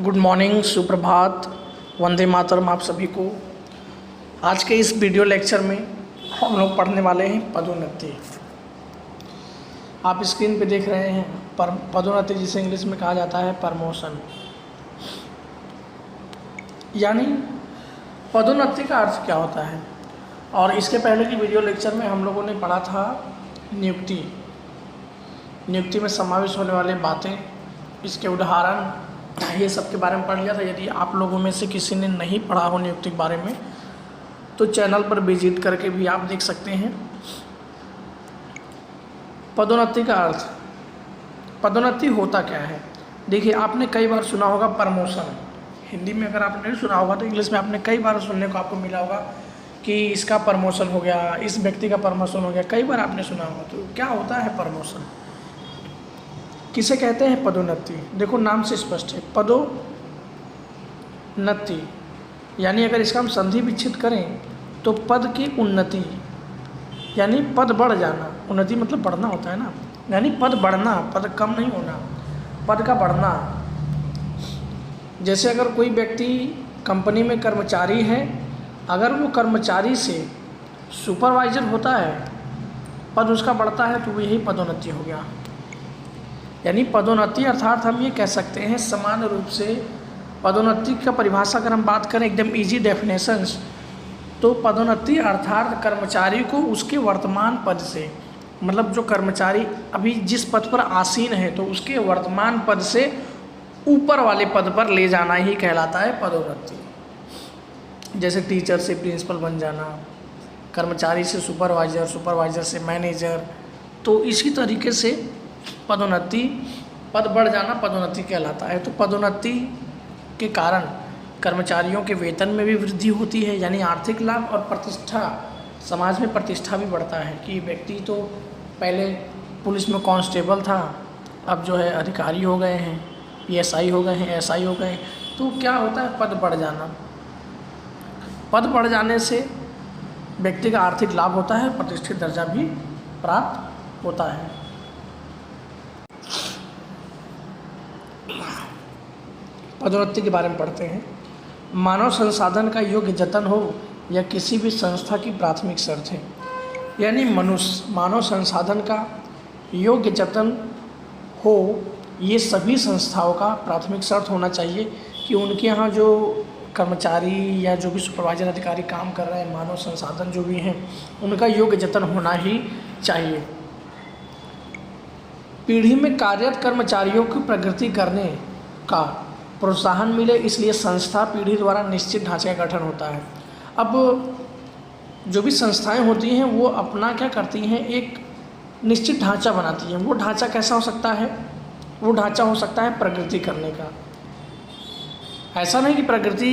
Good morning, सुप्रभात, वंदे मातरम आप सभी को। आज के इस वीडियो लेक्चर में हम लोग पढ़ने वाले हैं पदोन्नति। आप स्क्रीन पे देख रहे हैं पदोन्नति, जिसे इंग्लिश में कहा जाता है प्रमोशन। यानी पदोन्नति का अर्थ क्या होता है। और इसके पहले की वीडियो लेक्चर में हम लोगों ने पढ़ा था नियुक्ति में समावेश होने वाली बातें, इसके उदाहरण, ये सब के बारे में पढ़ लिया था। यदि आप लोगों में से किसी ने नहीं पढ़ा हो नियुक्ति के बारे में तो चैनल पर विजिट करके भी आप देख सकते हैं। पदोन्नति का अर्थ, पदोन्नति होता क्या है। देखिए, आपने कई बार सुना होगा प्रमोशन। हिंदी में अगर आपने नहीं सुना होगा तो इंग्लिश में आपने कई बार सुनने को आपको मिला होगा कि इसका प्रमोशन हो गया, इस व्यक्ति का प्रमोशन हो गया, कई बार आपने सुना होगा। तो क्या होता है प्रमोशन, किसे कहते हैं पदोन्नति। देखो, नाम से स्पष्ट है, पदोन्नति यानी अगर इसका हम संधि विच्छेद करें तो पद की उन्नति, यानी पद बढ़ जाना। उन्नति मतलब बढ़ना होता है ना, यानी पद बढ़ना, पद कम नहीं होना, पद का बढ़ना। जैसे अगर कोई व्यक्ति कंपनी में कर्मचारी है, अगर वो कर्मचारी से सुपरवाइजर होता है, पद उसका बढ़ता है, तो यही पदोन्नति हो गया। यानी पदोन्नति अर्थात हम ये कह सकते हैं सामान्य रूप से पदोन्नति का परिभाषा अगर हम बात करें एकदम इजी डेफिनेशंस, तो पदोन्नति अर्थात कर्मचारी को उसके वर्तमान पद से, मतलब जो कर्मचारी अभी जिस पद पर आसीन है तो उसके वर्तमान पद से ऊपर वाले पद पर ले जाना ही कहलाता है पदोन्नति। जैसे टीचर से प्रिंसिपल बन जाना, कर्मचारी से सुपरवाइजर, सुपरवाइजर से मैनेजर, तो इसी तरीके से पदोन्नति, पद बढ़ जाना पदोन्नति कहलाता है। तो पदोन्नति के कारण कर्मचारियों के वेतन में भी वृद्धि होती है, यानी आर्थिक लाभ और प्रतिष्ठा, समाज में प्रतिष्ठा भी बढ़ता है कि व्यक्ति तो पहले पुलिस में कांस्टेबल था, अब जो है अधिकारी हो गए हैं, पीएसआई हो गए हैं, एसआई हो गए हैं। तो क्या होता है, पद बढ़ जाना। पद बढ़ जाने से व्यक्ति का आर्थिक लाभ होता है, प्रतिष्ठित दर्जा भी प्राप्त होता है। पदोन्नति के बारे में पढ़ते हैं। मानव संसाधन का योग्य जतन हो या किसी भी संस्था की प्राथमिक शर्त है। यानी मनुष्य, मानव संसाधन का योग्य जतन हो, ये सभी संस्थाओं का प्राथमिक शर्त होना चाहिए कि उनके यहाँ जो कर्मचारी या जो भी सुपरवाइजर अधिकारी काम कर रहे हैं, मानव संसाधन जो भी हैं, उनका योग्य जतन होना ही चाहिए। पीढ़ी में कार्यरत कर्मचारियों की प्रगति करने का प्रोत्साहन मिले, इसलिए संस्था पीढ़ी द्वारा निश्चित ढांचे का गठन होता है। अब जो भी संस्थाएं होती हैं वो अपना क्या करती हैं, एक निश्चित ढांचा बनाती हैं। वो ढांचा कैसा हो सकता है, वो ढांचा हो सकता है प्रगति करने का। ऐसा नहीं कि प्रगति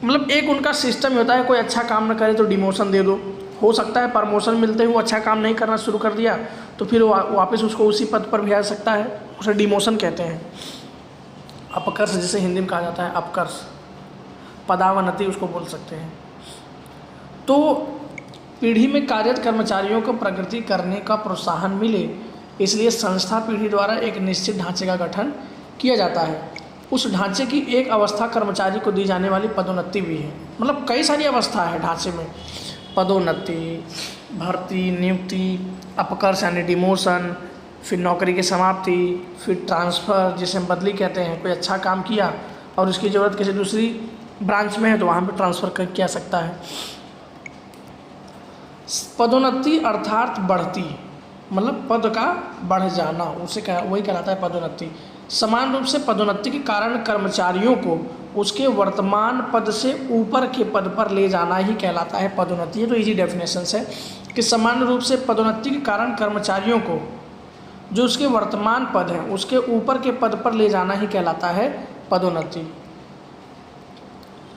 मतलब एक उनका सिस्टम ही होता है, कोई अच्छा काम न करे तो डिमोशन दे दो। हो सकता है प्रमोशन मिलते हुए वो अच्छा काम नहीं करना शुरू कर दिया तो फिर वापस उसको उसी पद पर भी आ सकता है, उसे डिमोशन कहते हैं। अपकर्ष जिसे हिंदी में कहा जाता है, अपकर्ष, पदावनति उसको बोल सकते हैं। तो पीढ़ी में कार्यरत कर्मचारियों को प्रगति करने का प्रोत्साहन मिले, इसलिए संस्था पीढ़ी द्वारा एक निश्चित ढांचे का गठन किया जाता है। उस ढांचे की एक अवस्था कर्मचारी को दी जाने वाली पदोन्नति भी है। मतलब कई सारी अवस्था है ढांचे में, पदोन्नति, भर्ती, नियुक्ति, अपकर्ष यानी डिमोशन, फिर नौकरी की समाप्ति, फिर ट्रांसफ़र जिसे हम बदली कहते हैं। कोई अच्छा काम किया और उसकी ज़रूरत किसी दूसरी ब्रांच में है तो वहाँ पे ट्रांसफ़र किया सकता है। पदोन्नति अर्थात बढ़ती, मतलब पद का बढ़ जाना, उसे वही कहलाता है पदोन्नति। समान रूप से पदोन्नति के कारण कर्मचारियों को उसके वर्तमान पद से ऊपर के पद पर ले जाना ही कहलाता है पदोन्नति। ये तो इजी डेफिनेशंस है कि समान रूप से पदोन्नति के कारण कर्मचारियों को जो उसके वर्तमान पद है उसके ऊपर के पद पर ले जाना ही कहलाता है पदोन्नति।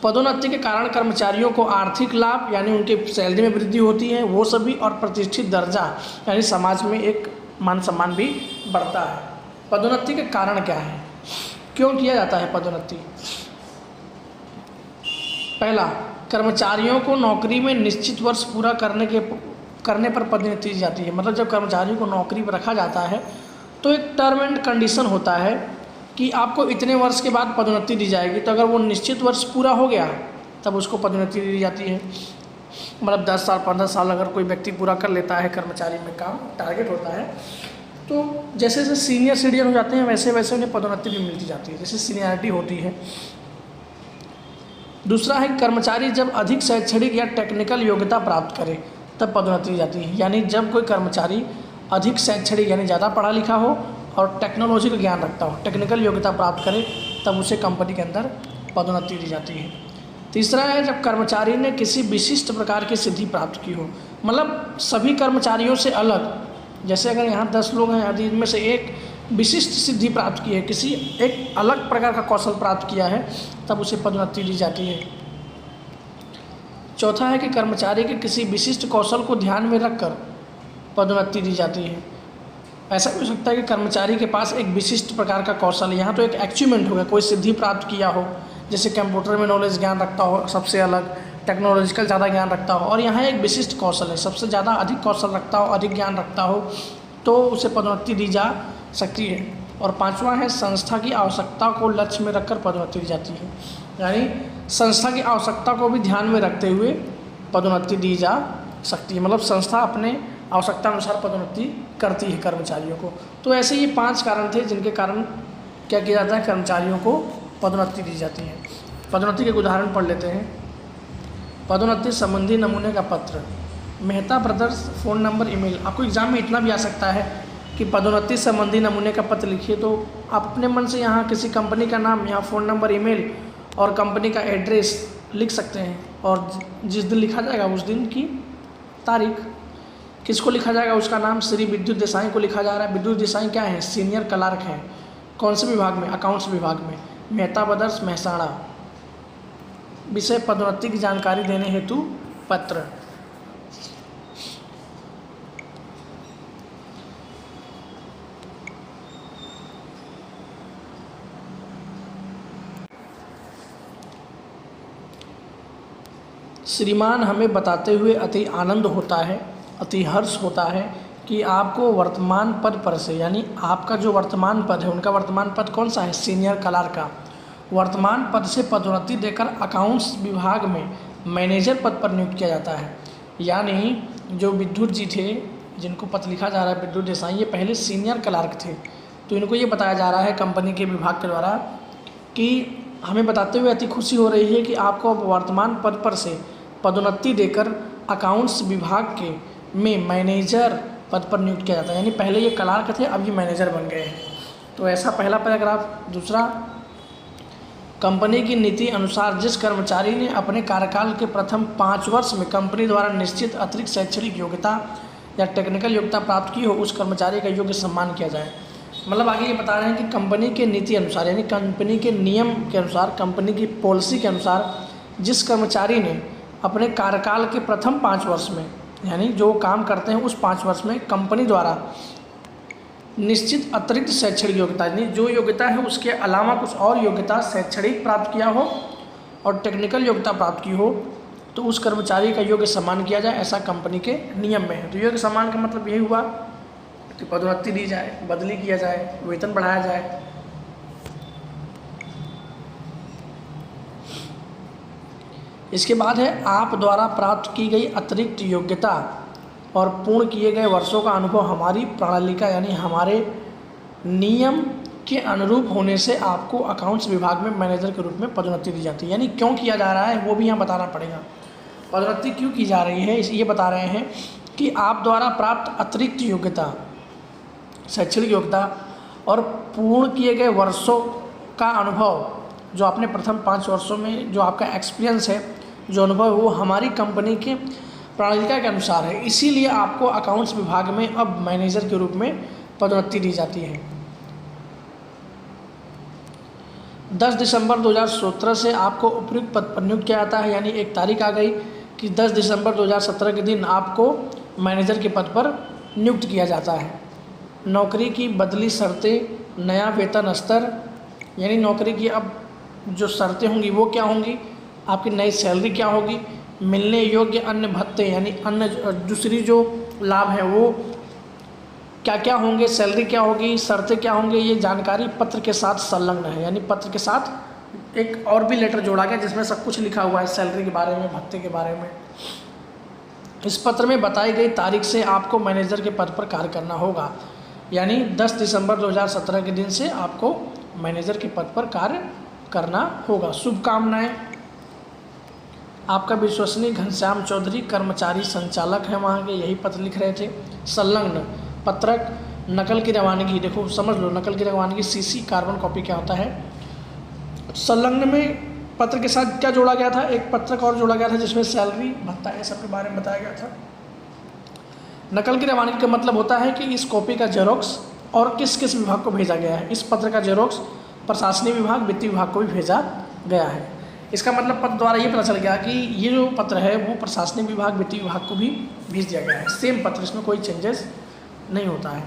पदोन्नति के कारण कर्मचारियों को आर्थिक लाभ यानी उनके सैलरी में वृद्धि होती है, वो सभी, और प्रतिष्ठित दर्जा यानी समाज में एक मान सम्मान भी बढ़ता है। पदोन्नति के कारण क्या है, क्यों किया जाता है पदोन्नति। पहला, कर्मचारियों को नौकरी में निश्चित वर्ष पूरा करने पर पदोन्नति दी जाती है। मतलब जब कर्मचारी को नौकरी पर रखा जाता है तो एक टर्म एंड कंडीशन होता है कि आपको इतने वर्ष के बाद पदोन्नति दी जाएगी, तो अगर वो निश्चित वर्ष पूरा हो गया तब उसको पदोन्नति दी जाती है। मतलब 10 साल 15 साल अगर कोई व्यक्ति पूरा कर लेता है कर्मचारी में काम, टारगेट होता है, तो जैसे जैसे सीनियर सिटीजन हो जाते हैं वैसे वैसे उन्हें पदोन्नति भी मिलती जाती है, जैसे सीनियरिटी होती है। दूसरा है कर्मचारी जब अधिक शैक्षणिक या टेक्निकल योग्यता प्राप्त करे तब पदोन्नति दी जाती है। यानी जब कोई कर्मचारी अधिक शैक्षणिक यानी ज़्यादा पढ़ा लिखा हो और टेक्नोलॉजी का ज्ञान रखता हो, टेक्निकल योग्यता प्राप्त करे, तब उसे कंपनी के अंदर पदोन्नति दी जाती है। तीसरा है जब कर्मचारी ने किसी विशिष्ट प्रकार की सिद्धि प्राप्त की हो, मतलब सभी कर्मचारियों से अलग, जैसे अगर यहाँ 10 लोग हैं, यदि इनमें से एक विशिष्ट सिद्धि प्राप्त की है, किसी एक अलग प्रकार का कौशल प्राप्त किया है, तब उसे पदोन्नति दी जाती है। चौथा है कि कर्मचारी के किसी विशिष्ट कौशल को ध्यान में रखकर पदोन्नति दी जाती है। ऐसा भी हो सकता है कि कर्मचारी के पास एक विशिष्ट प्रकार का कौशल है, यहाँ तो एक अचीवमेंट हो गया, कोई सिद्धि प्राप्त किया हो, जैसे कंप्यूटर में नॉलेज ज्ञान रखता हो सबसे अलग, टेक्नोलॉजिकल ज़्यादा ज्ञान रखता हो, और यहाँ एक विशिष्ट कौशल है, सबसे ज़्यादा अधिक कौशल रखता हो, अधिक ज्ञान रखता हो, तो उसे पदोन्नति दी जा सकती है। और पांचवा है संस्था की आवश्यकता को लक्ष्य में रखकर पदोन्नति दी जाती है। यानी संस्था की आवश्यकता को भी ध्यान में रखते हुए पदोन्नति दी जा सकती है, मतलब संस्था अपने आवश्यकता अनुसार पदोन्नति करती है कर्मचारियों को। तो ऐसे ये 5 कारण थे जिनके कारण क्या किया जाता है, कर्मचारियों को पदोन्नति दी जाती है। पदोन्नति के उदाहरण पढ़ लेते हैं। पदोन्नति संबंधी नमूने का पत्र, Mehta brothers, phone number, email. आपको एग्ज़ाम में इतना भी आ सकता है कि पदोन्नति संबंधी नमूने का पत्र लिखिए, तो आप अपने मन से यहाँ किसी कंपनी का नाम, यहाँ फ़ोन नंबर, ईमेल और कंपनी का एड्रेस लिख सकते हैं, और जिस दिन लिखा जाएगा उस दिन की तारीख। किसको लिखा जाएगा, उसका नाम श्री विद्युत देसाई को लिखा जा रहा है। विद्युत देसाई क्या है, सीनियर क्लर्क हैं, कौन से विभाग में, अकाउंट्स विभाग में, मेहता ब्रदर्स महसाणा। विषय पदोन्नति की जानकारी देने हेतु पत्र। श्रीमान, हमें बताते हुए अति आनंद होता है, अति हर्ष होता है कि आपको वर्तमान पद पर से, यानी आपका जो वर्तमान पद है, उनका वर्तमान पद कौन सा है, सीनियर क्लर्क का, वर्तमान पद से पदोन्नति देकर अकाउंट्स विभाग में मैनेजर पद पर नियुक्त किया जाता है। यानी जो विद्युत जी थे, जिनको पत्र लिखा जा रहा है, विद्युत देसाई, ये पहले सीनियर क्लर्क थे, तो इनको ये बताया जा रहा है कंपनी के विभाग के द्वारा कि हमें बताते हुए अति खुशी हो रही है कि आपको वर्तमान पद पर से पदोन्नति देकर अकाउंट्स विभाग के में मैनेजर पद पर नियुक्त किया जाता है। यानी पहले ये क्लर्क थे, अब ये मैनेजर बन गए हैं। तो ऐसा पहला पैराग्राफ। दूसरा, कंपनी की नीति अनुसार जिस कर्मचारी ने अपने कार्यकाल के प्रथम 5 वर्ष में कंपनी द्वारा निश्चित अतिरिक्त शैक्षणिक योग्यता या टेक्निकल योग्यता प्राप्त की हो, उस कर्मचारी का योग्य सम्मान किया जाए। मतलब आगे ये बता रहे हैं कि कंपनी के नीति अनुसार, यानी कंपनी के नियम के अनुसार, कंपनी की पॉलिसी के अनुसार जिस कर्मचारी ने अपने कार्यकाल के प्रथम 5 वर्ष में, यानी जो काम करते हैं उस 5 वर्ष में कंपनी द्वारा निश्चित अतिरिक्त शैक्षणिक योग्यता, यानी जो योग्यता है उसके अलावा कुछ और योग्यता शैक्षणिक प्राप्त किया हो और टेक्निकल योग्यता प्राप्त की हो, तो उस कर्मचारी का योग्य सम्मान किया जाए, ऐसा कंपनी के नियम में है। तो योग्य सम्मान का मतलब यही हुआ कि पदोन्नति दी जाए, बदली किया जाए, वेतन बढ़ाया जाए। इसके बाद है आप द्वारा प्राप्त की गई अतिरिक्त योग्यता और पूर्ण किए गए वर्षों का अनुभव हमारी प्रणाली का, यानी हमारे नियम के अनुरूप होने से आपको अकाउंट्स विभाग में मैनेजर के रूप में पदोन्नति दी जाती है। यानी क्यों किया जा रहा है वो भी यहाँ बताना पड़ेगा। पदोन्नति क्यों की जा रही है, ये बता रहे हैं कि आप द्वारा प्राप्त अतिरिक्त योग्यता, शैक्षणिक योग्यता और पूर्ण किए गए वर्षों का अनुभव, जो आपने प्रथम 5 वर्षों में जो आपका एक्सपीरियंस है, जो अनुभव है, वो हमारी कंपनी के प्रणालिका के अनुसार है। इसीलिए आपको अकाउंट्स विभाग में अब मैनेजर के रूप में पदोन्नति दी जाती है। 10 दिसंबर 2017 से आपको उपयुक्त पद पर नियुक्त किया जाता है। यानी एक तारीख आ गई कि 10 दिसंबर 2017 के दिन आपको मैनेजर के पद पर नियुक्त किया जाता है। नौकरी की बदली शर्तें, नया वेतन स्तर, यानी नौकरी की अब जो शर्तें होंगी वो क्या होंगी, आपकी नई सैलरी क्या होगी, मिलने योग्य अन्य भत्ते, यानी अन्य दूसरी जो लाभ है वो क्या क्या होंगे, सैलरी क्या होगी, शर्तें क्या होंगे, ये जानकारी पत्र के साथ संलग्न है। यानी पत्र के साथ एक और भी लेटर जोड़ा गया जिसमें सब कुछ लिखा हुआ है, सैलरी के बारे में, भत्ते के बारे में। इस पत्र में बताई गई तारीख से आपको मैनेजर के पद पर कार्य करना होगा। यानी 10 दिसंबर 2017 के दिन से आपको मैनेजर के पद पर कार्य करना होगा। शुभकामनाएं। आपका विश्वसनीय घनश्याम चौधरी, कर्मचारी संचालक है वहाँ के, यही पत्र लिख रहे थे। संलग्न पत्रक, नकल की रवानगी, देखो समझ लो नकल की रवानगी सीसी, कार्बन कॉपी क्या होता है। संलग्न में पत्र के साथ क्या जोड़ा गया था, एक पत्रक और जोड़ा गया था जिसमें सैलरी, भत्ता, ये सब के बारे में बताया गया था। नकल की रवानगी का मतलब होता है कि इस कॉपी का जेरोक्स और किस किस विभाग को भेजा गया है। इस पत्र का जेरोक्स प्रशासनिक विभाग, वित्तीय विभाग को भी भेजा गया है। इसका मतलब पत्र द्वारा ये पता चल गया कि ये जो पत्र है वो प्रशासनिक विभाग, वित्तीय विभाग को भी भेज दिया गया है। सेम पत्र, इसमें कोई चेंजेस नहीं होता है।